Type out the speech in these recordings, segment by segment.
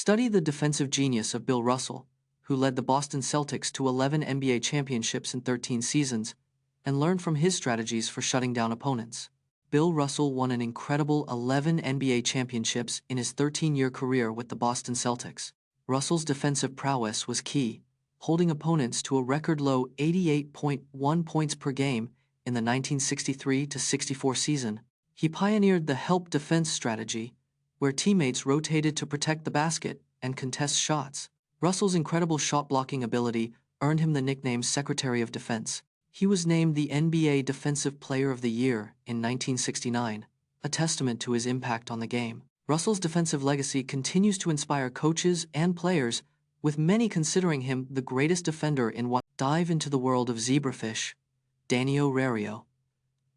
Study the defensive genius of Bill Russell, who led the Boston Celtics to 11 NBA championships in 13 seasons, and learn from his strategies for shutting down opponents. Bill Russell won an incredible 11 NBA championships in his 13-year career with the Boston Celtics. Russell's defensive prowess was key, holding opponents to a record-low 88.1 points per game in the 1963-64 season. He pioneered the help defense strategy, where teammates rotated to protect the basket and contest shots. Russell's incredible shot-blocking ability earned him the nickname Secretary of Defense. He was named the NBA Defensive Player of the Year in 1969, a testament to his impact on the game. Russell's defensive legacy continues to inspire coaches and players, with many considering him the greatest defender in one. Dive into the world of zebrafish, Danio rerio,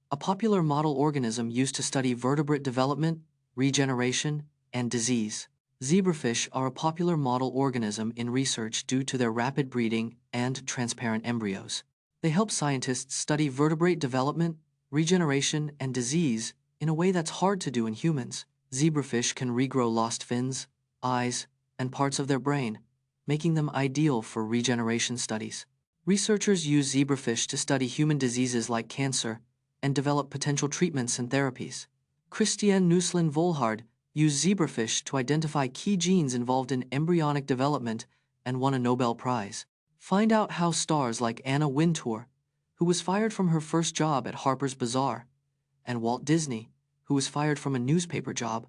a popular model organism used to study vertebrate development, regeneration, and disease. Zebrafish are a popular model organism in research due to their rapid breeding and transparent embryos. They help scientists study vertebrate development, regeneration, and disease in a way that's hard to do in humans. Zebrafish can regrow lost fins, eyes, and parts of their brain, making them ideal for regeneration studies. Researchers use zebrafish to study human diseases like cancer and develop potential treatments and therapies. Christiane Nuslin-Volhard used zebrafish to identify key genes involved in embryonic development and won a Nobel Prize. Find out how stars like Anna Wintour, who was fired from her first job at Harper's Bazaar, and Walt Disney, who was fired from a newspaper job,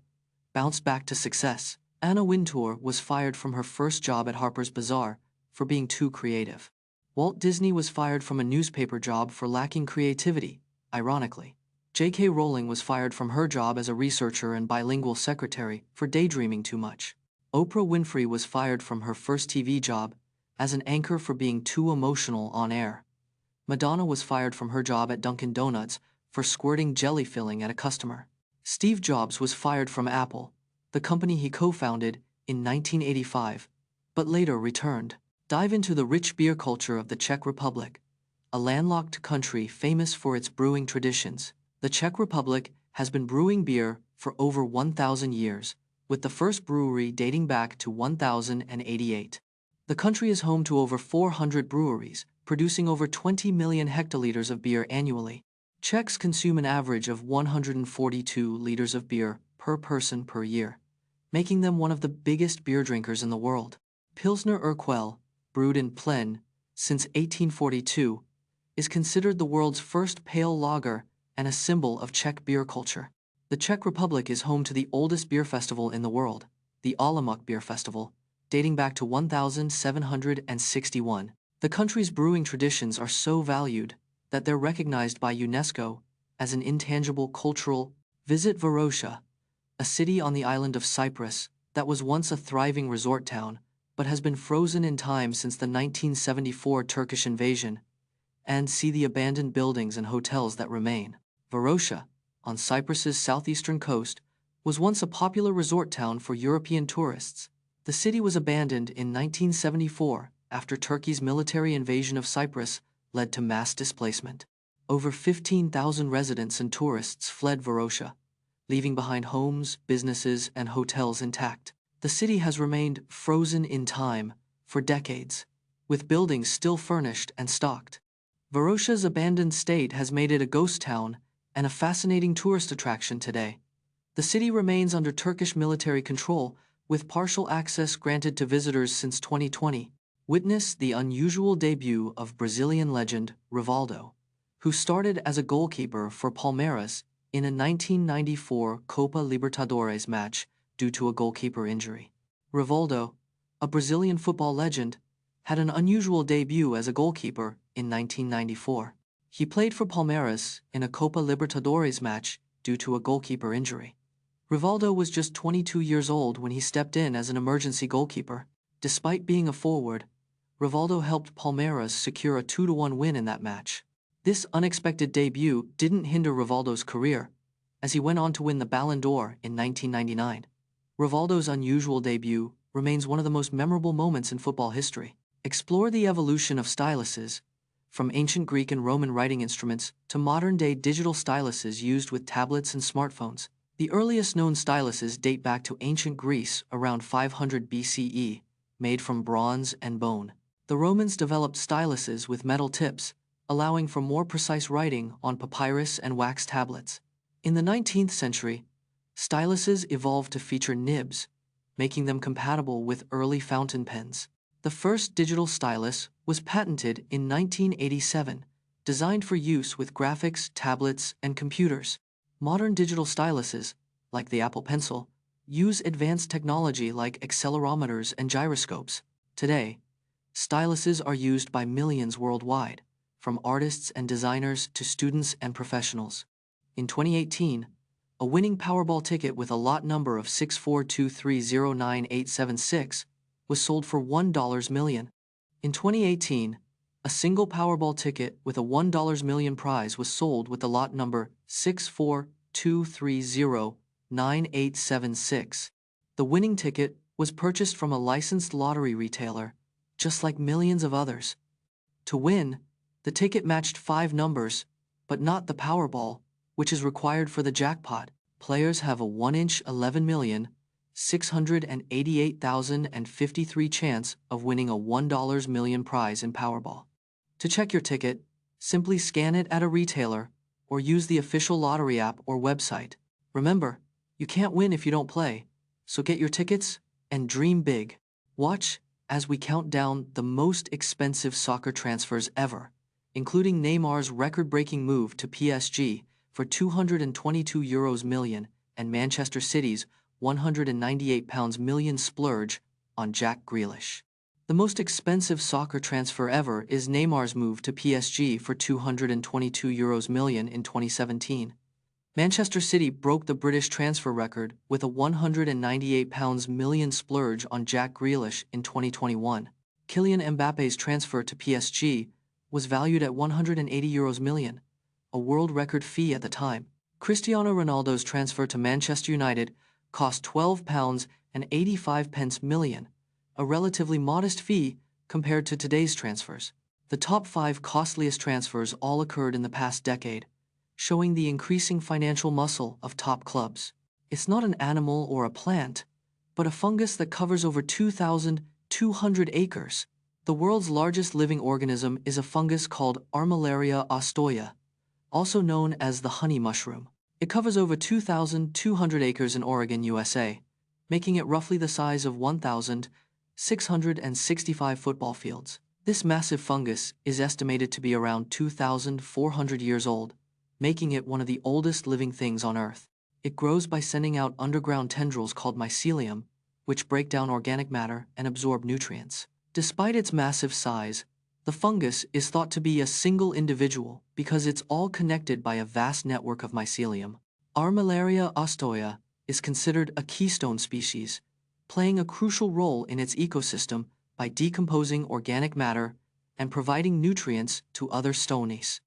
bounced back to success. Anna Wintour was fired from her first job at Harper's Bazaar for being too creative. Walt Disney was fired from a newspaper job for lacking creativity, ironically. J.K. Rowling was fired from her job as a researcher and bilingual secretary for daydreaming too much. Oprah Winfrey was fired from her first TV job as an anchor for being too emotional on air. Madonna was fired from her job at Dunkin' Donuts for squirting jelly filling at a customer. Steve Jobs was fired from Apple, the company he co-founded, in 1985, but later returned. Dive into the rich beer culture of the Czech Republic, a landlocked country famous for its brewing traditions. The Czech Republic has been brewing beer for over 1,000 years, with the first brewery dating back to 1088. The country is home to over 400 breweries, producing over 20 million hectoliters of beer annually. Czechs consume an average of 142 liters of beer per person per year, making them one of the biggest beer drinkers in the world. Pilsner Urquell, brewed in Plzeň since 1842, is considered the world's first pale lager and a symbol of Czech beer culture. The Czech Republic is home to the oldest beer festival in the world, the Olomouc Beer Festival, dating back to 1761. The country's brewing traditions are so valued that they're recognized by UNESCO as an intangible cultural. Visit Varosha, a city on the island of Cyprus that was once a thriving resort town but has been frozen in time since the 1974 Turkish invasion, and see the abandoned buildings and hotels that remain. Varosha, on Cyprus's southeastern coast, was once a popular resort town for European tourists. The city was abandoned in 1974 after Turkey's military invasion of Cyprus led to mass displacement. Over 15,000 residents and tourists fled Varosha, leaving behind homes, businesses, and hotels intact. The city has remained frozen in time for decades, with buildings still furnished and stocked. Varosha's abandoned state has made it a ghost town and a fascinating tourist attraction today. The city remains under Turkish military control, with partial access granted to visitors since 2020. Witness the unusual debut of Brazilian legend Rivaldo, who started as a goalkeeper for Palmeiras in a 1994 Copa Libertadores match due to a goalkeeper injury. Rivaldo, a Brazilian football legend, had an unusual debut as a goalkeeper in 1994. He played for Palmeiras in a Copa Libertadores match due to a goalkeeper injury. Rivaldo was just 22 years old when he stepped in as an emergency goalkeeper. Despite being a forward, Rivaldo helped Palmeiras secure a 2-1 win in that match. This unexpected debut didn't hinder Rivaldo's career, as he went on to win the Ballon d'Or in 1999. Rivaldo's unusual debut remains one of the most memorable moments in football history. Explore the evolution of styluses, from ancient Greek and Roman writing instruments to modern-day digital styluses used with tablets and smartphones. The earliest known styluses date back to ancient Greece around 500 BCE, made from bronze and bone. The Romans developed styluses with metal tips, allowing for more precise writing on papyrus and wax tablets. In the 19th century, styluses evolved to feature nibs, making them compatible with early fountain pens. The first digital stylus was patented in 1987, designed for use with graphics, tablets, and computers. Modern digital styluses, like the Apple Pencil, use advanced technology like accelerometers and gyroscopes. Today, styluses are used by millions worldwide, from artists and designers to students and professionals. In 2018, a winning Powerball ticket with a lot number of 642309876 was sold for $1 million. In 2018, a single Powerball ticket with a $1 million prize was sold with the lot number 642309876. The winning ticket was purchased from a licensed lottery retailer, just like millions of others. To win, the ticket matched 5 numbers, but not the Powerball, which is required for the jackpot. Players have a 1-inch 11,688,053 chance of winning a $1 million prize in Powerball. To check your ticket, simply scan it at a retailer or use the official lottery app or website. Remember, you can't win if you don't play, so get your tickets and dream big. Watch as we count down the most expensive soccer transfers ever, including Neymar's record-breaking move to PSG for €222 million and Manchester City's £198 million splurge on Jack Grealish. The most expensive soccer transfer ever is Neymar's move to PSG for €222 million in 2017. Manchester City broke the British transfer record with a £198 million splurge on Jack Grealish in 2021. Kylian Mbappe's transfer to PSG was valued at €180 million, a world record fee at the time. Cristiano Ronaldo's transfer to Manchester United cost £12.85 million, a relatively modest fee compared to today's transfers. The top 5 costliest transfers all occurred in the past decade, showing the increasing financial muscle of top clubs. It's not an animal or a plant, but a fungus that covers over 2,200 acres. The world's largest living organism is a fungus called Armillaria ostoya, also known as the honey mushroom. It covers over 2,200 acres in Oregon, USA, making it roughly the size of 1,665 football fields. This massive fungus is estimated to be around 2,400 years old, making it one of the oldest living things on Earth. It grows by sending out underground tendrils called mycelium, which break down organic matter and absorb nutrients. Despite its massive size, the fungus is thought to be a single individual because it's all connected by a vast network of mycelium. Armillaria ostoya is considered a keystone species, playing a crucial role in its ecosystem by decomposing organic matter and providing nutrients to other stonies.